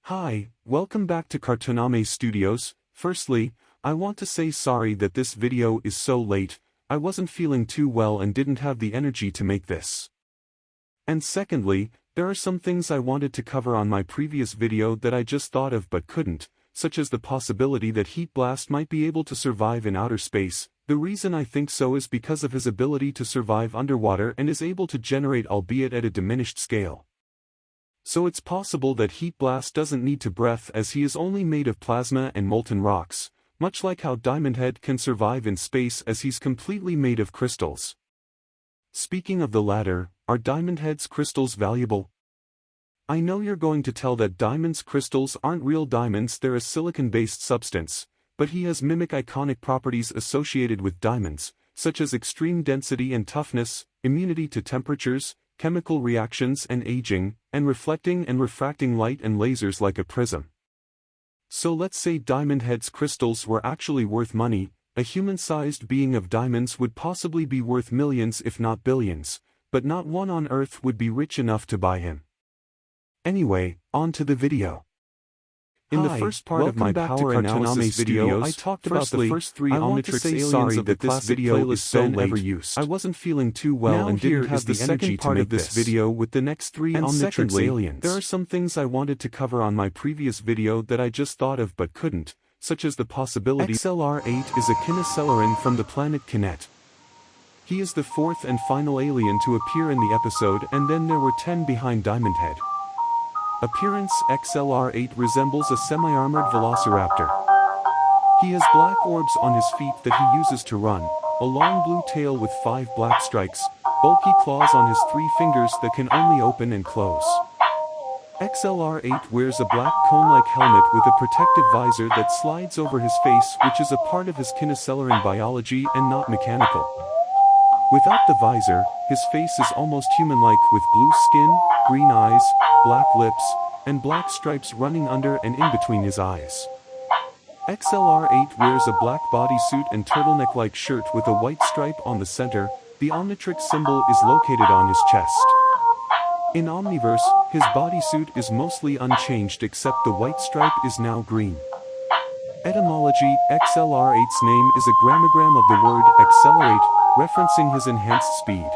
Hi, welcome back to Cartooname Studios. Firstly, I want to say sorry that this video is so late. I wasn't feeling too well and didn't have the energy to make this. And secondly, there are some things I wanted to cover on my previous video that I just thought of but couldn't, such as the possibility that Heat Blast might be able to survive in outer space. The reason I think so is because of his ability to survive underwater and is able to generate, albeit at a diminished scale. So it's possible that Heat Blast doesn't need to breathe, as he is only made of plasma and molten rocks, much like how Diamond Head can survive in space as he's completely made of crystals. Speaking of the latter, are Diamond Head's crystals valuable? I know you're going to tell that Diamond's crystals aren't real diamonds, they're a silicon-based substance, but he has mimic iconic properties associated with diamonds, such as extreme density and toughness, immunity to temperatures, chemical reactions and aging, and reflecting and refracting light and lasers like a prism. So let's say Diamond Head's crystals were actually worth money. A human-sized being of diamonds would possibly be worth millions if not billions, but not one on Earth would be rich enough to buy him. Anyway, on to the video. In the first part of my power analysis video, I talked about the first three Omnitrix aliens of the classic playlist so late. I wasn't feeling too well and didn't have the energy to make this video with the next three Omnitrix aliens. There are some things I wanted to cover on my previous video that I just thought of but couldn't, such as the possibility XLR-8 is a Kineceleran from the planet Kinet. He is the fourth and final alien to appear in the episode, and then there were 10 behind Diamond Head. Appearance: XLR-8 resembles a semi-armored velociraptor. He has black orbs on his feet that he uses to run, a long blue tail with 5 black stripes, bulky claws on his 3 fingers that can only open and close. XLR-8 wears a black cone-like helmet with a protective visor that slides over his face, which is a part of his Kineceleran biology and not mechanical. Without the visor, his face is almost human-like with blue skin, green eyes, black lips, and black stripes running under and in between his eyes. XLR-8 wears a black bodysuit and turtleneck-like shirt with a white stripe on the center. The Omnitrix symbol is located on his chest. In Omniverse, his bodysuit is mostly unchanged except the white stripe is now green. Etymology: XLR-8's name is a grammagram of the word accelerate, referencing his enhanced speed.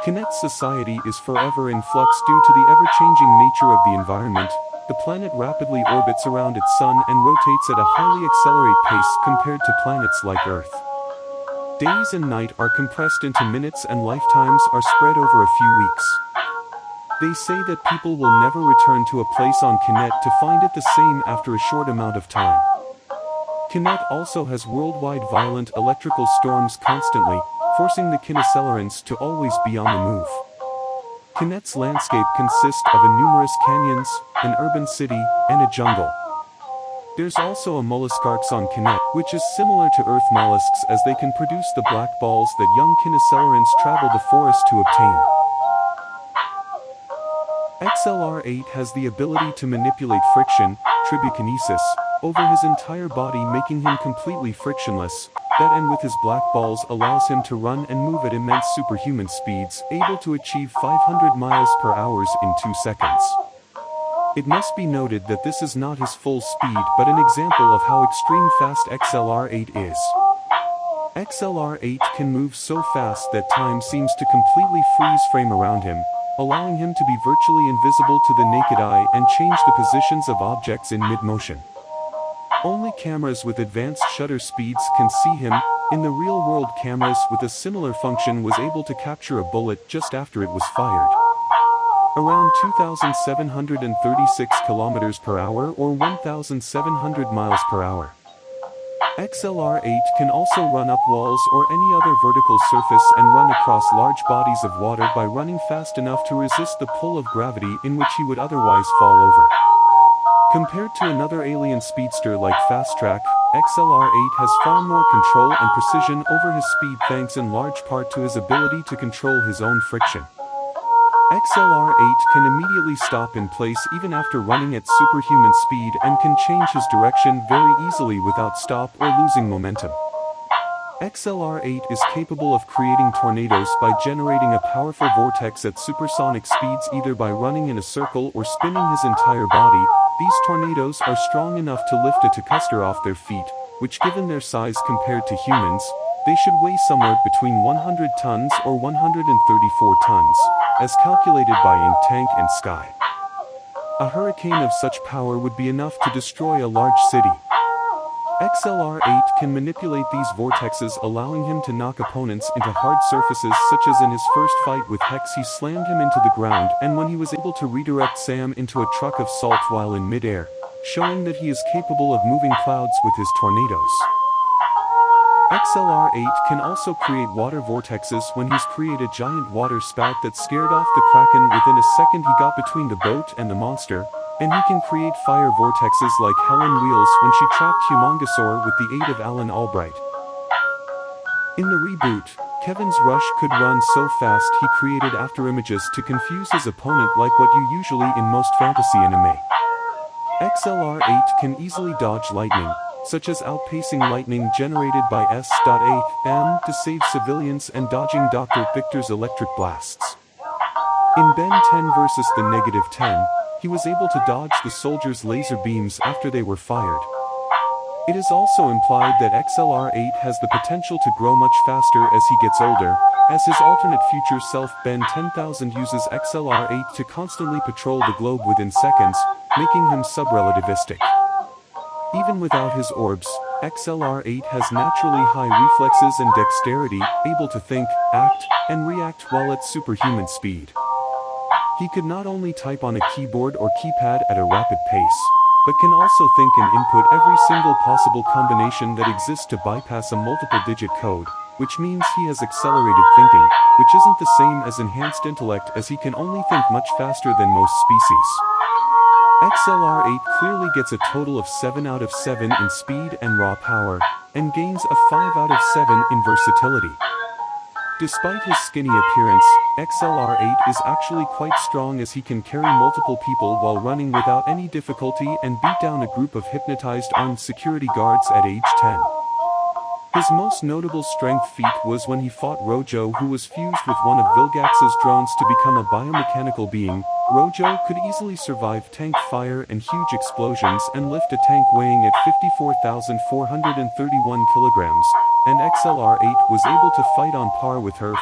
Kinet's society is forever in flux due to the ever-changing nature of the environment. The planet rapidly orbits around its sun and rotates at a highly accelerated pace compared to planets like Earth. Days and night are compressed into minutes and lifetimes are spread over a few weeks. They say that people will never return to a place on Kinet to find it the same after a short amount of time. Kinet also has worldwide violent electrical storms constantly, forcing the Kinecelerans to always be on the move. Kinet's landscape consists of numerous canyons, an urban city, and a jungle. There's also a molluscarx on Kinet, which is similar to Earth mollusks as they can produce the black balls that young Kinecelerans travel the forest to obtain. XLR-8 has the ability to manipulate friction, tribukinesis, over his entire body, making him completely frictionless. That, and with his black balls, allows him to run and move at immense superhuman speeds, able to achieve 500 miles per hour in 2 seconds. It must be noted that this is not his full speed but an example of how extreme fast XLR-8 is. XLR-8 can move so fast that time seems to completely freeze frame around him, allowing him to be virtually invisible to the naked eye and change the positions of objects in mid-motion. Only cameras with advanced shutter speeds can see him. In the real-world, cameras with a similar function was able to capture a bullet just after it was fired. Around 2,736 kilometers per hour or 1,700 miles per hour. XLR-8 can also run up walls or any other vertical surface and run across large bodies of water by running fast enough to resist the pull of gravity in which he would otherwise fall over. Compared to another alien speedster like Fast Track, XLR-8 has far more control and precision over his speed thanks in large part to his ability to control his own friction. XLR-8 can immediately stop in place even after running at superhuman speed and can change his direction very easily without stop or losing momentum. XLR-8 is capable of creating tornadoes by generating a powerful vortex at supersonic speeds either by running in a circle or spinning his entire body. These tornadoes are strong enough to lift a Takuster off their feet, which given their size compared to humans, they should weigh somewhere between 100 tons or 134 tons, as calculated by Ink Tank and Sky. A hurricane of such power would be enough to destroy a large city. XLR-8 can manipulate these vortexes, allowing him to knock opponents into hard surfaces, such as in his first fight with Hex he slammed him into the ground, and when he was able to redirect Sam into a truck of salt while in midair, showing that he is capable of moving clouds with his tornadoes. XLR-8 can also create water vortexes. When he's created a giant water spout that scared off the Kraken within a second he got between the boat and the monster, and he can create fire vortexes like Helen Wheels when she trapped Humongosaur with the aid of Alan Albright. In the reboot, Kevin's Rush could run so fast he created afterimages to confuse his opponent like what you usually in most fantasy anime. XLR-8 can easily dodge lightning, such as outpacing lightning generated by S.8M to save civilians and dodging Dr. Victor's electric blasts. In Ben 10 vs. the -10, he was able to dodge the soldiers' laser beams after they were fired. It is also implied that XLR-8 has the potential to grow much faster as he gets older, as his alternate future self Ben 10,000 uses XLR-8 to constantly patrol the globe within seconds, making him subrelativistic. Even without his orbs, XLR-8 has naturally high reflexes and dexterity, able to think, act, and react while at superhuman speed. He could not only type on a keyboard or keypad at a rapid pace, but can also think and input every single possible combination that exists to bypass a multiple-digit code, which means he has accelerated thinking, which isn't the same as enhanced intellect, as he can only think much faster than most species. XLR-8 clearly gets a total of 7 out of 7 in speed and raw power, and gains a 5 out of 7 in versatility. Despite his skinny appearance, XLR-8 is actually quite strong, as he can carry multiple people while running without any difficulty and beat down a group of hypnotized armed security guards at age 10. His most notable strength feat was when he fought Rojo, who was fused with one of Vilgax's drones to become a biomechanical being. Rojo could easily survive tank fire and huge explosions and lift a tank weighing at 54,431 kilograms, and XLR-8 was able to fight on par with her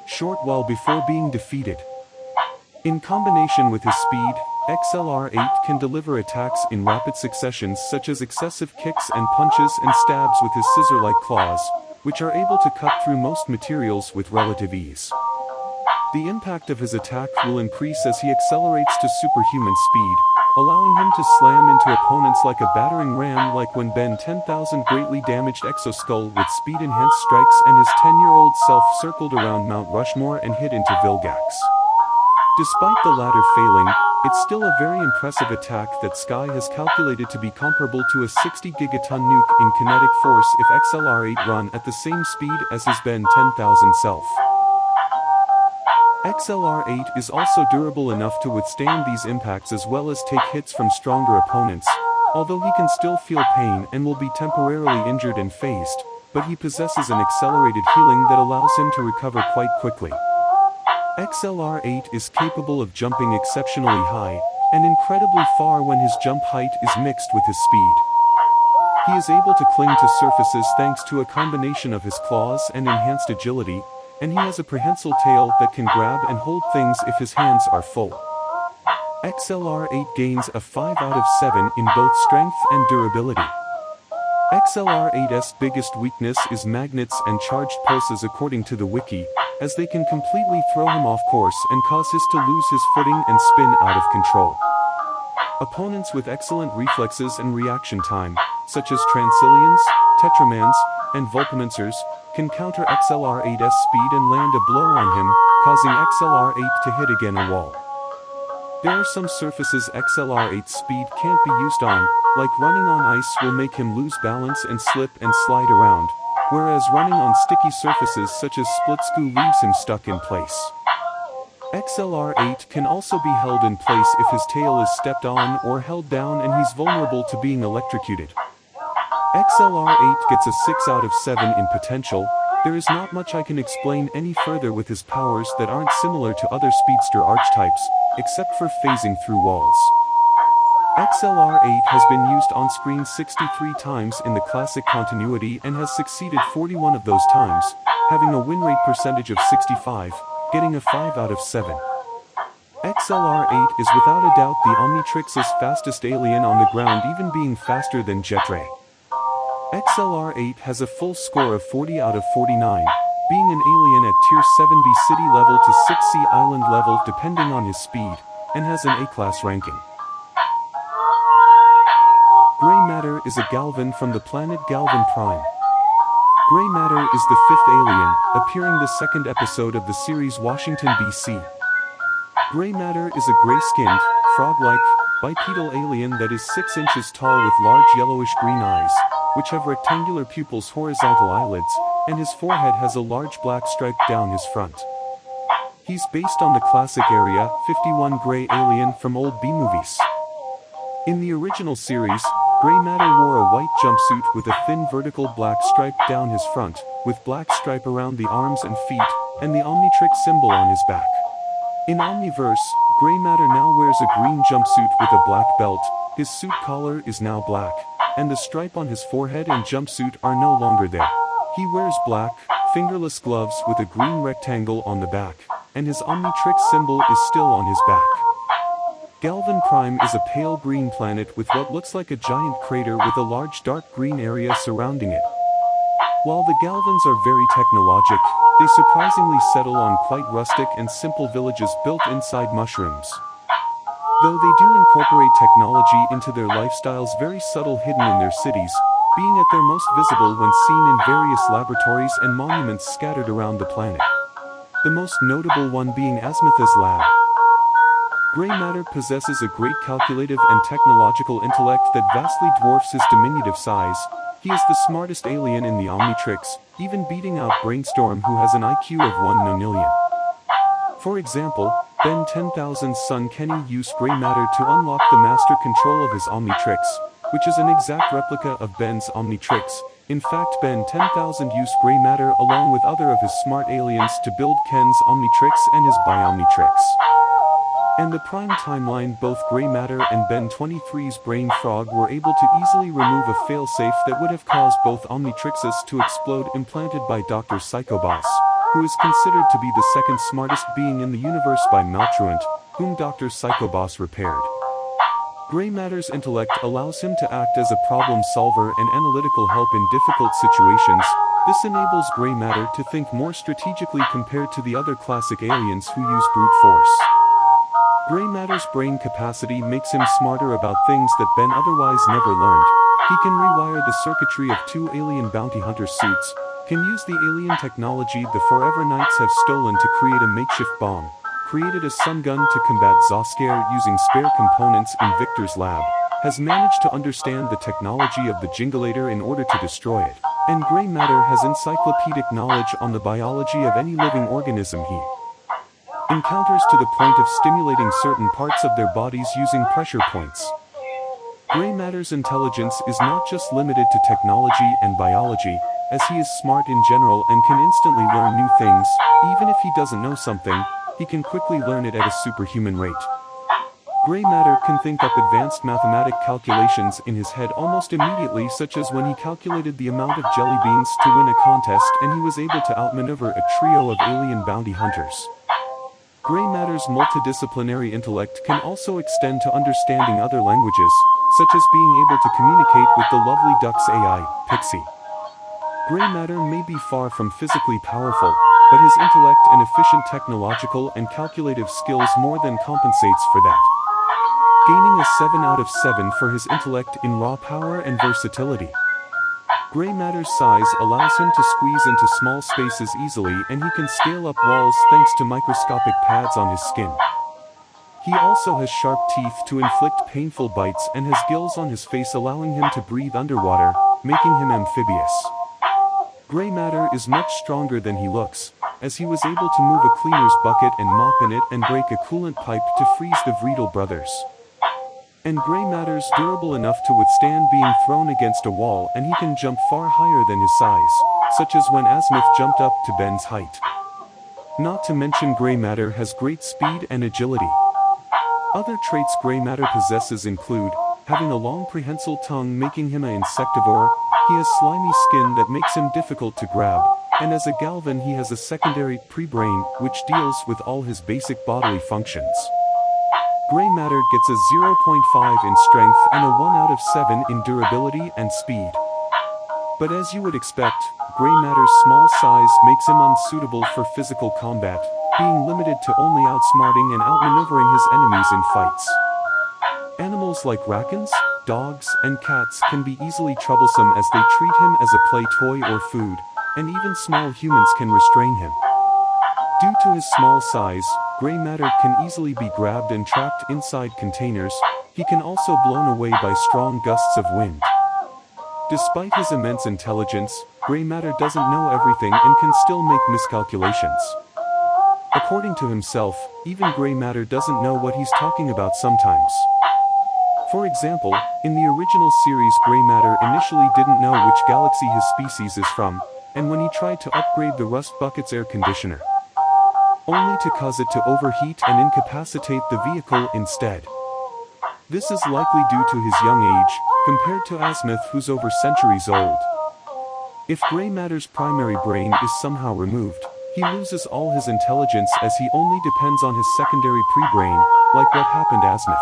short while before being defeated. In combination with his speed, XLR-8 can deliver attacks in rapid successions, such as excessive kicks and punches and stabs with his scissor-like claws, which are able to cut through most materials with relative ease. The impact of his attack will increase as he accelerates to superhuman speed, allowing him to slam into opponents like a battering ram, like when Ben 10,000 greatly damaged Exoskull with speed-enhanced strikes and his 10-year-old self circled around Mount Rushmore and hit into Vilgax. Despite the latter failing, it's still a very impressive attack that Sky has calculated to be comparable to a 60 gigaton nuke in kinetic force if XLR-8 run at the same speed as his Ben 10,000 self. XLR-8 is also durable enough to withstand these impacts as well as take hits from stronger opponents, although he can still feel pain and will be temporarily injured and phased, but he possesses an accelerated healing that allows him to recover quite quickly. XLR-8 is capable of jumping exceptionally high, and incredibly far when his jump height is mixed with his speed. He is able to cling to surfaces thanks to a combination of his claws and enhanced agility, and he has a prehensile tail that can grab and hold things if his hands are full. XLR-8 gains a 5 out of 7 in both strength and durability. XLR-8's biggest weakness is magnets and charged pulses, according to the wiki, as they can completely throw him off course and cause him to lose his footing and spin out of control. Opponents with excellent reflexes and reaction time, such as Transilians, Tetramans, and Vulcamancers, can counter XLR-8's speed and land a blow on him, causing XLR-8 to hit again a wall. There are some surfaces XLR-8's speed can't be used on, like running on ice will make him lose balance and slip and slide around, whereas running on sticky surfaces such as Splitscoo leaves him stuck in place. XLR-8 can also be held in place if his tail is stepped on or held down, and he's vulnerable to being electrocuted. XLR-8 gets a 6 out of 7 in potential. There is not much I can explain any further with his powers that aren't similar to other speedster archetypes, except for phasing through walls. XLR8 has been used on screen 63 times in the classic continuity and has succeeded 41 of those times, having a win rate percentage of 65, getting a 5 out of 7. XLR8 is without a doubt the Omnitrix's fastest alien on the ground, even being faster than Jetray. XLR8 has a full score of 40 out of 49, being an alien at Tier 7B city level to 6C island level depending on his speed, and has an A-class ranking. Gray Matter is a Galvan from the planet Galvan Prime. Gray Matter is the fifth alien, appearing the second episode of the series Washington, D.C. Gray Matter is a gray-skinned, frog-like, bipedal alien that is 6 inches tall with large yellowish-green eyes, which have rectangular pupils, horizontal eyelids, and his forehead has a large black stripe down his front. He's based on the classic Area 51 gray alien from old B-movies. In the original series, Gray Matter wore a white jumpsuit with a thin vertical black stripe down his front, with black stripe around the arms and feet, and the Omnitrix symbol on his back. In Omniverse, Gray Matter now wears a green jumpsuit with a black belt, his suit collar is now black, and the stripe on his forehead and jumpsuit are no longer there. He wears black, fingerless gloves with a green rectangle on the back, and his Omnitrix symbol is still on his back. Galvan Prime is a pale green planet with what looks like a giant crater with a large dark green area surrounding it. While the Galvans are very technologic, they surprisingly settle on quite rustic and simple villages built inside mushrooms. Though they do incorporate technology into their lifestyles, very subtle, hidden in their cities, being at their most visible when seen in various laboratories and monuments scattered around the planet. The most notable one being Azimuth's lab. Gray Matter possesses a great calculative and technological intellect that vastly dwarfs his diminutive size. He is the smartest alien in the Omnitrix, even beating out Brainstorm, who has an IQ of 1 nonillion. For example, Ben 10,000's son Kenny used Gray Matter to unlock the master control of his Omnitrix, which is an exact replica of Ben's Omnitrix. In fact, Ben 10,000 used Gray Matter along with other of his smart aliens to build Ken's Omnitrix and his Biomnitrix. In the Prime timeline, both Gray Matter and Ben 23's Brain Frog were able to easily remove a failsafe that would have caused both Omnitrixes to explode, implanted by Dr. Psychoboss, who is considered to be the second smartest being in the universe by Maltruant, whom Dr. Psychoboss repaired. Gray Matter's intellect allows him to act as a problem solver and analytical help in difficult situations. This enables Gray Matter to think more strategically compared to the other classic aliens who use brute force. Gray Matter's brain capacity makes him smarter about things that Ben otherwise never learned. He can rewire the circuitry of 2 alien bounty hunter suits, can use the alien technology the Forever Knights have stolen to create a makeshift bomb, created a sun gun to combat Zoskare using spare components in Victor's lab, has managed to understand the technology of the Jingulator in order to destroy it, and Gray Matter has encyclopedic knowledge on the biology of any living organism he encounters, to the point of stimulating certain parts of their bodies using pressure points. Gray Matter's intelligence is not just limited to technology and biology, as he is smart in general and can instantly learn new things. Even if he doesn't know something, he can quickly learn it at a superhuman rate. Gray Matter can think up advanced mathematic calculations in his head almost immediately, such as when he calculated the amount of jelly beans to win a contest and he was able to outmaneuver a trio of alien bounty hunters. Gray Matter's multidisciplinary intellect can also extend to understanding other languages, such as being able to communicate with the lovely Duck's AI, Pixie. Gray Matter may be far from physically powerful, but his intellect and efficient technological and calculative skills more than compensates for that, gaining a 7 out of 7 for his intellect in raw power and versatility. Gray Matter's size allows him to squeeze into small spaces easily, and he can scale up walls thanks to microscopic pads on his skin. He also has sharp teeth to inflict painful bites and has gills on his face allowing him to breathe underwater, making him amphibious. Gray Matter is much stronger than he looks, as he was able to move a cleaner's bucket and mop in it and break a coolant pipe to freeze the Vreedle brothers. And Gray Matter's durable enough to withstand being thrown against a wall, and he can jump far higher than his size, such as when Azimuth jumped up to Ben's height. Not to mention Gray Matter has great speed and agility. Other traits Gray Matter possesses include having a long prehensile tongue making him an insectivore. He has slimy skin that makes him difficult to grab, and as a Galvan he has a secondary pre-brain, which deals with all his basic bodily functions. Grey Matter gets a 0.5 in strength and a 1 out of 7 in durability and speed. But as you would expect, Grey Matter's small size makes him unsuitable for physical combat, being limited to only outsmarting and outmaneuvering his enemies in fights. Animals like raccoons, dogs, and cats can be easily troublesome as they treat him as a play toy or food, and even small humans can restrain him. Due to his small size, Grey Matter can easily be grabbed and trapped inside containers. He can also be blown away by strong gusts of wind. Despite his immense intelligence, Grey Matter doesn't know everything and can still make miscalculations. According to himself, even Grey Matter doesn't know what he's talking about sometimes. For example, in the original series Grey Matter initially didn't know which galaxy his species is from, and when he tried to upgrade the Rust Bucket's air conditioner, only to cause it to overheat and incapacitate the vehicle instead. This is likely due to his young age, compared to Azimuth who's over centuries old. If Grey Matter's primary brain is somehow removed, he loses all his intelligence as he only depends on his secondary pre-brain, like what happened to Azimuth.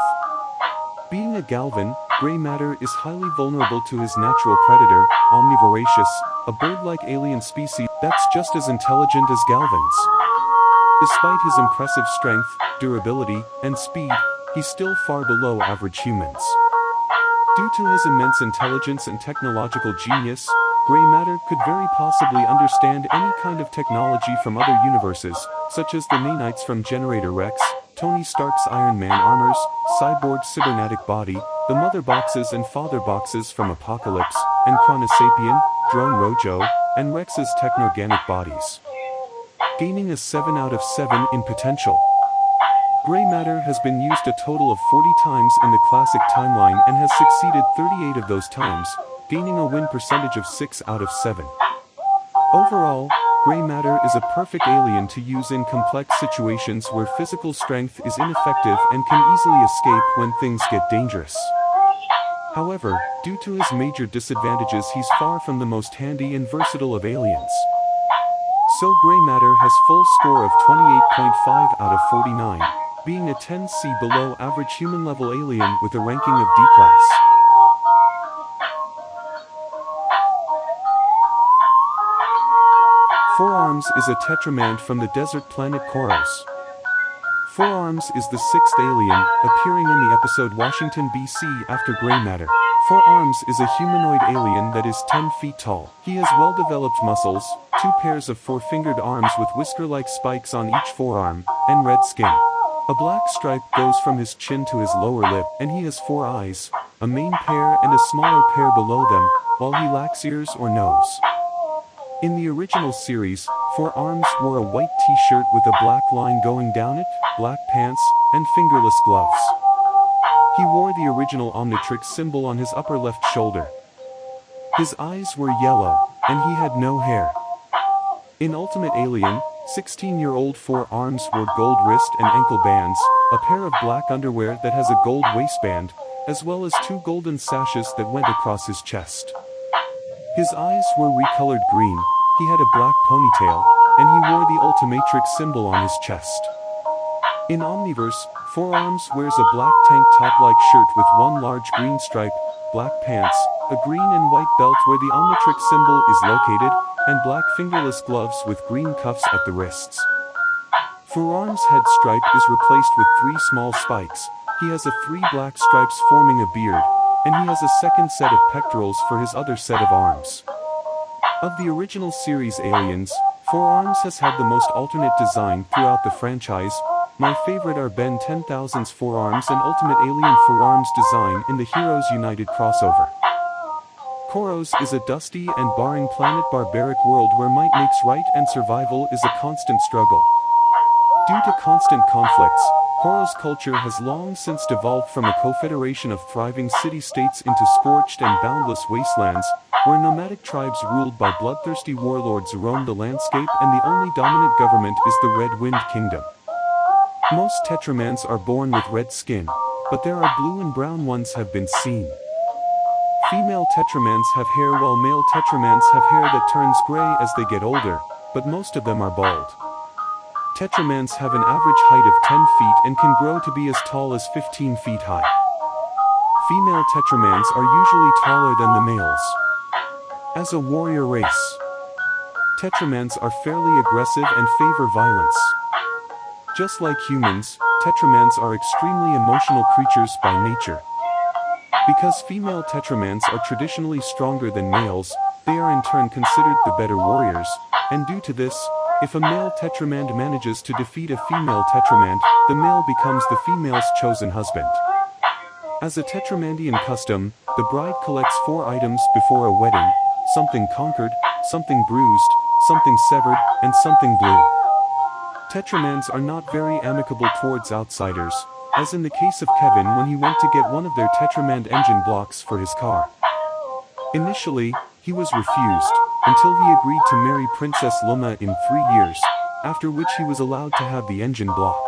Being a Galvan, Grey Matter is highly vulnerable to his natural predator, Omnivoracious, a bird-like alien species that's just as intelligent as Galvans. Despite his impressive strength, durability, and speed, he's still far below average humans. Due to his immense intelligence and technological genius, Grey Matter could very possibly understand any kind of technology from other universes, such as the nanites from Generator Rex, Tony Stark's Iron Man armors, Cyborg's cybernetic body, the mother boxes and father boxes from Apocalypse, and Chronosapien, Drone Rojo, and Rex's technorganic bodies. Gaining a 7 out of 7 in potential. Grey Matter has been used a total of 40 times in the classic timeline and has succeeded 38 of those times, gaining a win percentage of 6 out of 7. Overall, Grey Matter is a perfect alien to use in complex situations where physical strength is ineffective and can easily escape when things get dangerous. However, due to his major disadvantages, he's far from the most handy and versatile of aliens. So Grey Matter has full score of 28.5 out of 49, being a 10C below average human-level alien with a ranking of D-class. Four Arms is a Tetramand from the desert planet Koros. Four Arms is the sixth alien, appearing in the episode Washington, B.C. after Grey Matter. Four Arms is a humanoid alien that is 10 feet tall. He has well-developed muscles, 2 pairs of 4-fingered arms with whisker-like spikes on each forearm, and red skin. A black stripe goes from his chin to his lower lip, and he has 4 eyes, a main pair and a smaller pair below them, while he lacks ears or nose. In the original series, Four Arms wore a white t-shirt with a black line going down it, black pants, and fingerless gloves. He wore the original Omnitrix symbol on his upper left shoulder. His eyes were yellow, and he had no hair. In Ultimate Alien, 16-year-old Four Arms wore gold wrist and ankle bands, a pair of black underwear that has a gold waistband, as well as 2 golden sashes that went across his chest. His eyes were recolored green, he had a black ponytail, and he wore the Ultimatrix symbol on his chest. In Omniverse, Four Arms wears a black tank top-like shirt with 1 large green stripe, black pants, a green and white belt where the Omnitrix symbol is located, and black fingerless gloves with green cuffs at the wrists. Four Arms' head stripe is replaced with 3 small spikes. He has 3 black stripes forming a beard, and he has a second set of pectorals for his other set of arms. Of the original series aliens, Four Arms has had the most alternate design throughout the franchise. My favorite are Ben 10,000's Four Arms and Ultimate Alien Four Arms design in the Heroes United crossover. Koros is a dusty and barren planet barbaric world where might makes right and survival is a constant struggle. Due to constant conflicts, Koros culture has long since devolved from a confederation of thriving city-states into scorched and boundless wastelands, where nomadic tribes ruled by bloodthirsty warlords roam the landscape and the only dominant government is the Red Wind Kingdom. Most Tetramans are born with red skin, but there are blue and brown ones have been seen. Female tetramans have hair while male tetramans have hair that turns gray as they get older, but most of them are bald. Tetramans have an average height of 10 feet and can grow to be as tall as 15 feet high. Female tetramans are usually taller than the males. As a warrior race, tetramans are fairly aggressive and favor violence. Just like humans, tetramans are extremely emotional creatures by nature. Because female tetramans are traditionally stronger than males, they are in turn considered the better warriors, and due to this, if a male tetraman manages to defeat a female tetraman, the male becomes the female's chosen husband. As a tetramandian custom, the bride collects 4 items before a wedding: something conquered, something bruised, something severed, and something blue. Tetramans are not very amicable towards outsiders, as in the case of Kevin when he went to get one of their tetramand engine blocks for his car. Initially, he was refused, until he agreed to marry Princess Luma in 3 years, after which he was allowed to have the engine block.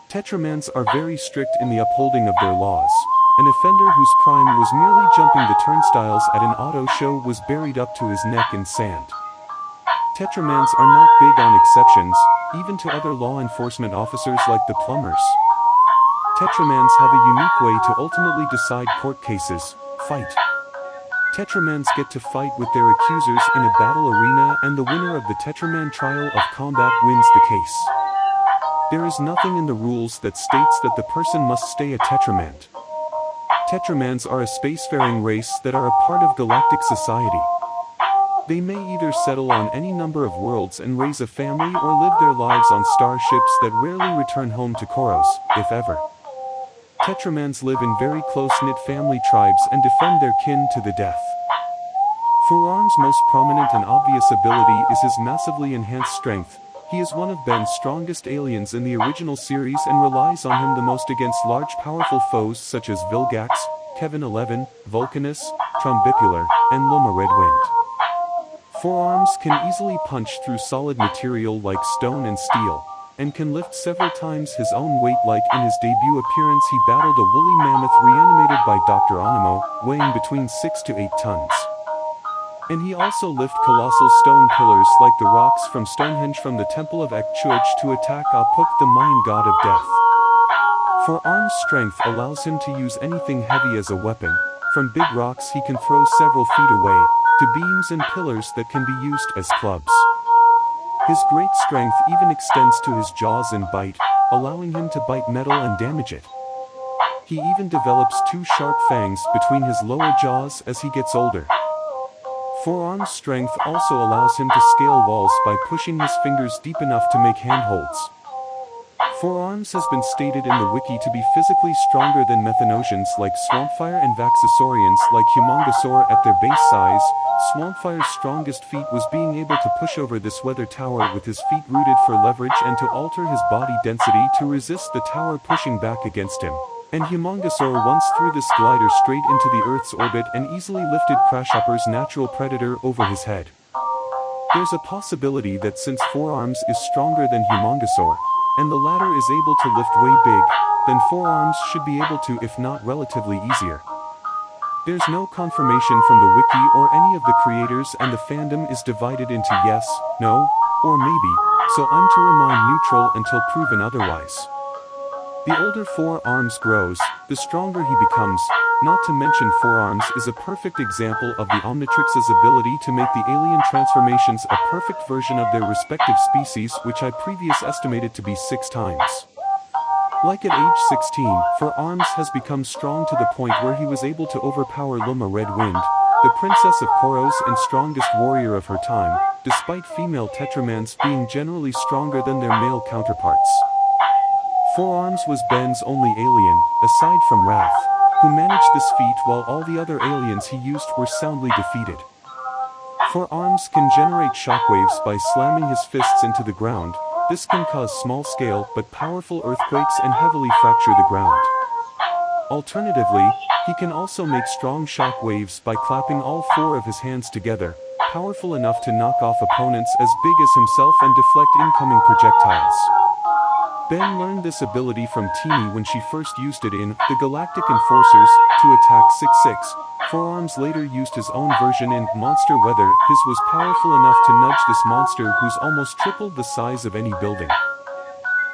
Tetramans are very strict in the upholding of their laws. An offender whose crime was merely jumping the turnstiles at an auto show was buried up to his neck in sand. Tetramans are not big on exceptions, even to other law enforcement officers like the plumbers. Tetramans have a unique way to ultimately decide court cases: fight. Tetramans get to fight with their accusers in a battle arena, and the winner of the Tetraman trial of combat wins the case. There is nothing in the rules that states that the person must stay a Tetraman. Tetramans are a spacefaring race that are a part of galactic society. They may either settle on any number of worlds and raise a family, or live their lives on starships that rarely return home to Koros, if ever. Tetramans live in very close-knit family tribes and defend their kin to the death. 4Arms' most prominent and obvious ability is his massively enhanced strength. He is one of Ben's strongest aliens in the original series and relies on him the most against large powerful foes such as Vilgax, Kevin 11, Vulcanus, Trombipular, and Luma Redwind. 4Arms can easily punch through solid material like stone and steel, and can lift several times his own weight. Like in his debut appearance, he battled a woolly mammoth reanimated by Dr. Onimo, weighing between 6 to 8 tons. And he also lifted colossal stone pillars like the rocks from Stonehenge from the Temple of Ekchuj to attack Apuk, the Mayan god of death. 4Arms' strength allows him to use anything heavy as a weapon. From big rocks he can throw several feet away, to beams and pillars that can be used as clubs. His great strength even extends to his jaws and bite, allowing him to bite metal and damage it. He even develops 2 sharp fangs between his lower jaws as he gets older. 4Arms' strength also allows him to scale walls by pushing his fingers deep enough to make handholds. 4Arms has been stated in the wiki to be physically stronger than Methanosians like Swampfire and Vaxasaurians like Humongosaur. At their base size, Swampfire's strongest feat was being able to push over this weather tower with his feet rooted for leverage and to alter his body density to resist the tower pushing back against him. And Humongosaur once threw this glider straight into the Earth's orbit and easily lifted Crashhopper's natural predator over his head. There's a possibility that since 4Arms is stronger than Humongosaur, and the latter is able to lift way big, then 4Arms should be able to, if not relatively easier. There's no confirmation from the wiki or any of the creators, and the fandom is divided into yes, no, or maybe, so I'm to remain neutral until proven otherwise. The older 4Arms grows, the stronger he becomes. Not to mention 4Arms is a perfect example of the Omnitrix's ability to make the alien transformations a perfect version of their respective species, which I previously estimated to be 6 times. Like at age 16, 4Arms has become strong to the point where he was able to overpower Luma Redwind, the princess of Koros and strongest warrior of her time, despite female tetramans being generally stronger than their male counterparts. 4Arms was Ben's only alien, aside from Wrath, who managed this feat while all the other aliens he used were soundly defeated. 4Arms can generate shockwaves by slamming his fists into the ground. This can cause small-scale but powerful earthquakes and heavily fracture the ground. Alternatively, he can also make strong shock waves by clapping all 4 of his hands together, powerful enough to knock off opponents as big as himself and deflect incoming projectiles. Ben learned this ability from Teeny when she first used it in The Galactic Enforcers to attack 6-6. 4Arms later used his own version in Monster Weather. His was powerful enough to nudge this monster who's almost tripled the size of any building.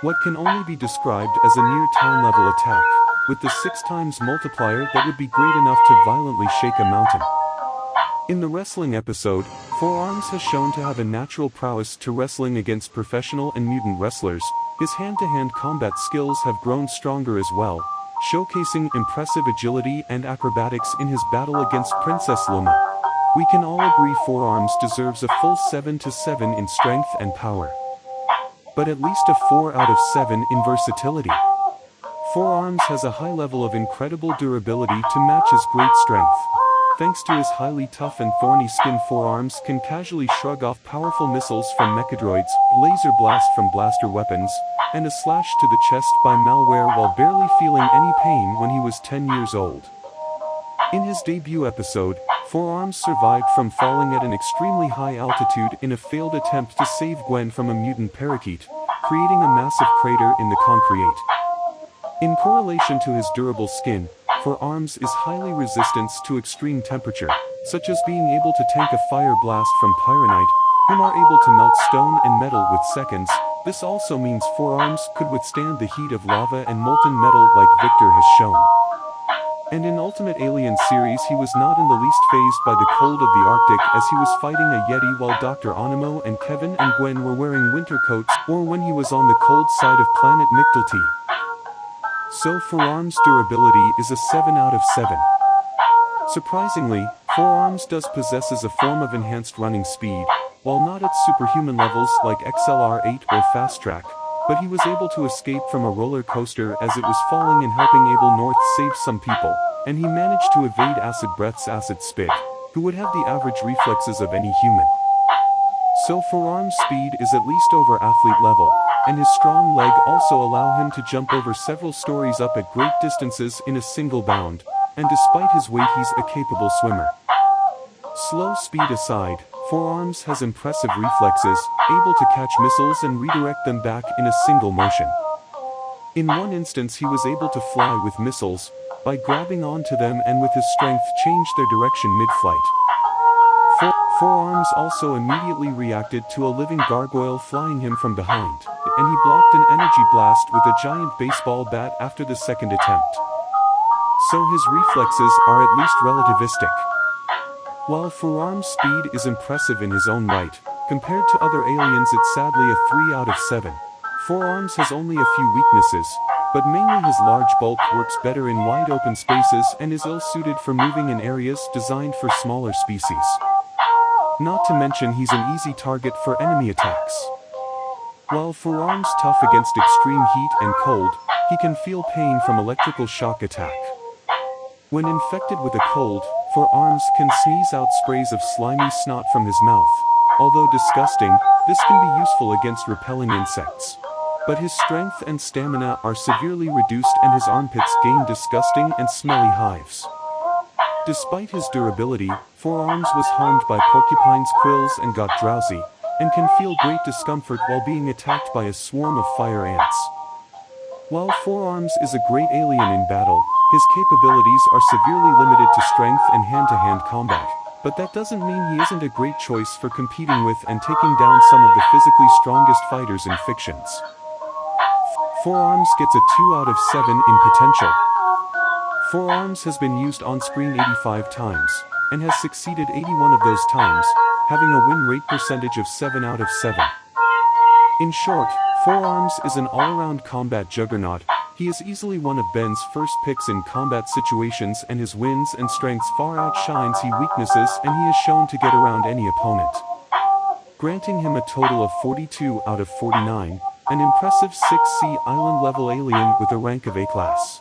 What can only be described as a near town level attack, with the 6 times multiplier that would be great enough to violently shake a mountain. In the wrestling episode, 4Arms has shown to have a natural prowess to wrestling against professional and mutant wrestlers. His hand-to-hand combat skills have grown stronger as well, showcasing impressive agility and acrobatics in his battle against Princess Luma. We can all agree 4Arms deserves a full 7/7 in strength and power, but at least a 4 out of 7 in versatility. 4Arms has a high level of incredible durability to match his great strength. Thanks to his highly tough and thorny skin, 4Arms can casually shrug off powerful missiles from Mechadroids, laser blast from blaster weapons, and a slash to the chest by malware while barely feeling any pain when he was 10 years old. In his debut episode, 4Arms survived from falling at an extremely high altitude in a failed attempt to save Gwen from a mutant parakeet, creating a massive crater in the concrete. In correlation to his durable skin, 4Arms is highly resistant to extreme temperature, such as being able to tank a fire blast from Pyronite, whom are able to melt stone and metal with seconds. This also means 4Arms could withstand the heat of lava and molten metal like Victor has shown. And in Ultimate Alien series, he was not in the least fazed by the cold of the Arctic as he was fighting a Yeti while Dr. Onimo and Kevin and Gwen were wearing winter coats, or when he was on the cold side of planet Mictleti. So 4Arms' durability is a 7 out of 7. Surprisingly, 4Arms does possesses a form of enhanced running speed, while not at superhuman levels like XLR8 or Fast Track, but he was able to escape from a roller coaster as it was falling and helping Able North save some people, and he managed to evade Acid Breath's acid spit, who would have the average reflexes of any human. So 4Arms' speed is at least over athlete level, and his strong leg also allow him to jump over several stories up at great distances in a single bound, and despite his weight he's a capable swimmer. Slow speed aside, 4Arms has impressive reflexes, able to catch missiles and redirect them back in a single motion. In one instance he was able to fly with missiles, by grabbing onto them and with his strength change their direction mid-flight. 4Arms also immediately reacted to a living gargoyle flying him from behind, and he blocked an energy blast with a giant baseball bat after the second attempt. So his reflexes are at least relativistic. While 4Arms' speed is impressive in his own right, compared to other aliens it's sadly a 3 out of 7. 4Arms has only a few weaknesses, but mainly his large bulk works better in wide open spaces and is ill-suited for moving in areas designed for smaller species. Not to mention he's an easy target for enemy attacks. While 4Arms tough against extreme heat and cold, he can feel pain from electrical shock attack. When infected with a cold, 4Arms can sneeze out sprays of slimy snot from his mouth. Although disgusting, this can be useful against repelling insects. But his strength and stamina are severely reduced and his armpits gain disgusting and smelly hives. Despite his durability, 4Arms was harmed by porcupines' quills and got drowsy, and can feel great discomfort while being attacked by a swarm of fire ants. While 4Arms is a great alien in battle, his capabilities are severely limited to strength and hand-to-hand combat, but that doesn't mean he isn't a great choice for competing with and taking down some of the physically strongest fighters in fictions. 4Arms gets a 2 out of 7 in potential. 4Arms has been used on screen 85 times, and has succeeded 81 of those times, having a win rate percentage of 7 out of 7. In short, 4Arms is an all-around combat juggernaut. He is easily one of Ben's first picks in combat situations and his wins and strengths far outshines his weaknesses and he is shown to get around any opponent, granting him a total of 42 out of 49, an impressive 6C island-level alien with a rank of A-class.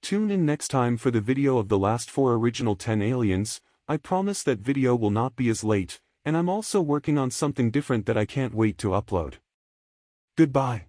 Tune in next time for the video of the last 4 original 10 aliens. I promise that video will not be as late, and I'm also working on something different that I can't wait to upload. Goodbye.